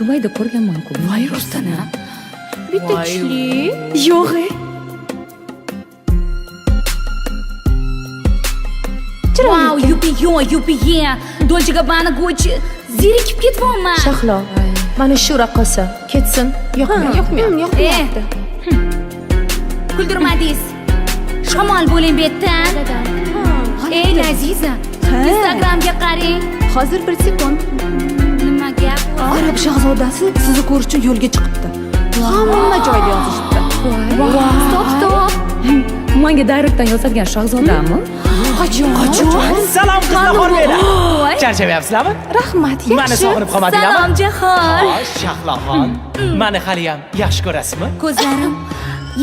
Dubayda ko'rganman-ku. Voy rostana. Bitta Voy. kuchli. Yo'q. Wow, yupi, Dolce Gabbana Gucci. Zerikib ketyapman. Shahlo. Mana shu raqqosa ketsin. Yo'qmayapti. Kuldirmadingiz. Shamol bo'ling bu yerda. Ey Aziza, Instagramga qarang. Hozir bir sekund. Nima gap? Arab shahzodasi sizni ko'rish uchun yo'lga chiqibdi. Hamma joyda yozishibdi. Stop. Menga direktdan yozadigan shahzodami? Qachon? Salom qizlar xormanglar. Charchamayapsizlarmi? Rahmat, yaxshi. Mani sog'inib qolmadinglarmi? Salom Jahon. Xo'sh, Shahloxon. Mani hali ham yaxshi ko'rasizmi? Ko'zlarim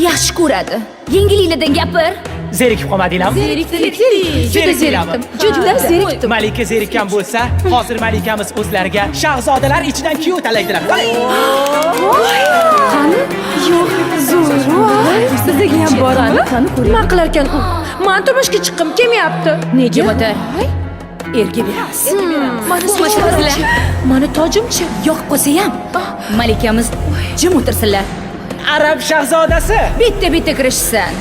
yaxshi ko'radi. Yengilliklardan gapir. Zerikib qolmadinglarmi? Juda zerikdim. Juda zerikdim. Malika zerikkan bo'lsa, hozir malikamiz o'zlariga shahzodalar ichidan kuyov tanlaydilar. Qani? Yo'q, zo'r. Sizga ham bormi? Nima qilar ekan u? Men turmushga chiqqim kelmayapti. Nega o'tir? Erga beramiz. Mana Qo'shilinglar. Mani tojimchi? Yo'q bo'lsa ham malikamiz jim o'tirsinlar. Arab shahzodasi. Bitta kirishsin.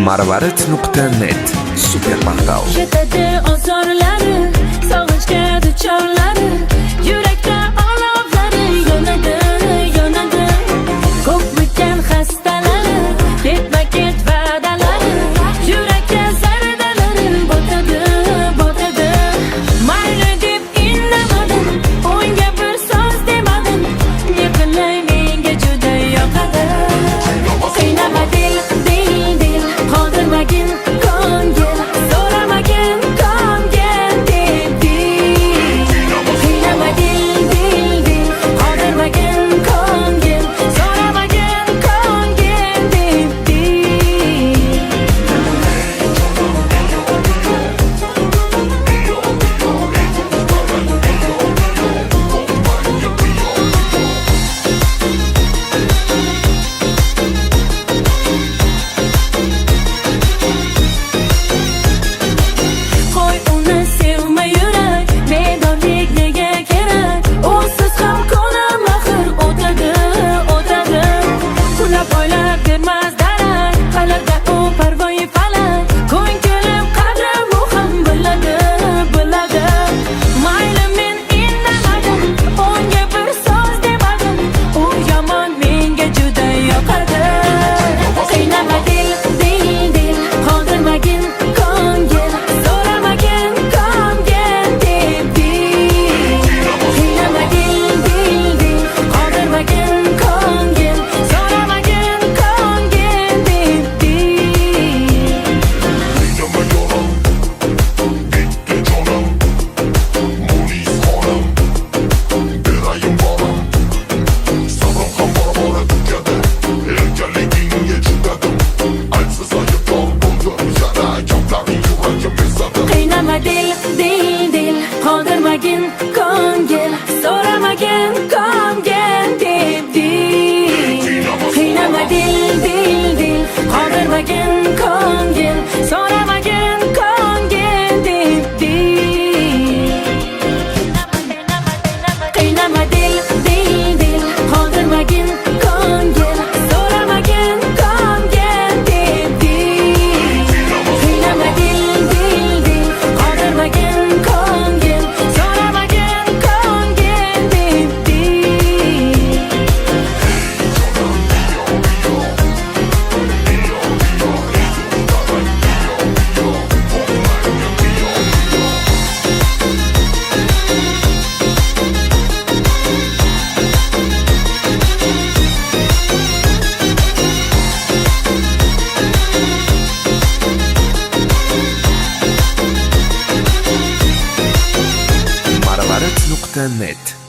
Marvarid.net super portal. Yetadi ozorlari, sog'inchga duchorlari, yurakda olovlari yonadi. Ko'pmikan xastalari, ketma-ket va'dalari, yurakka zardalari botadi. Mayli deb indamadim, o'ngga bir so'z demadim, ne qilay menga juda yoqadi. Qiynama dil, qoldirmagin ko'ngil, so'ramagin ko'ngil debdi. Qiynama dil, qoldirmagin ko'ngil, so'ramagin ko'ngil debdi. Qo'y uni sevma yurak, bedorlik nega kerak? O'siz ham ko'nglim axir o'tadi. Kunlab oylab bermas darak, qalarda u parvoyi falak. Ko'nglim qadrim u ham biladi. Mayli men indamadim, o'ngga bir so'z demadim, u yomon menga juda yoqadi. Qiynama dil, qoldirmagin ko'ngil, so'ramagin ko'ngil debdi. Qiynama dil, qoldirmagin ko'ngil, so'ramagin ko'ngil debdi. Qiynama dil, qoldirmagin ko'ngil, so'ramagin ko'ngil debdi. Qiynama dil, qoldirmagin ko'ngil, so'ramagin ko'ngil debdi. Qiynama dil, qoldirmagin ko'ngil, so'ramagin ko'ngil debdi. Qiynama dil, qoldirmagin ko'ngil, so'ramagin ko'ngil debdi. Marvarid.net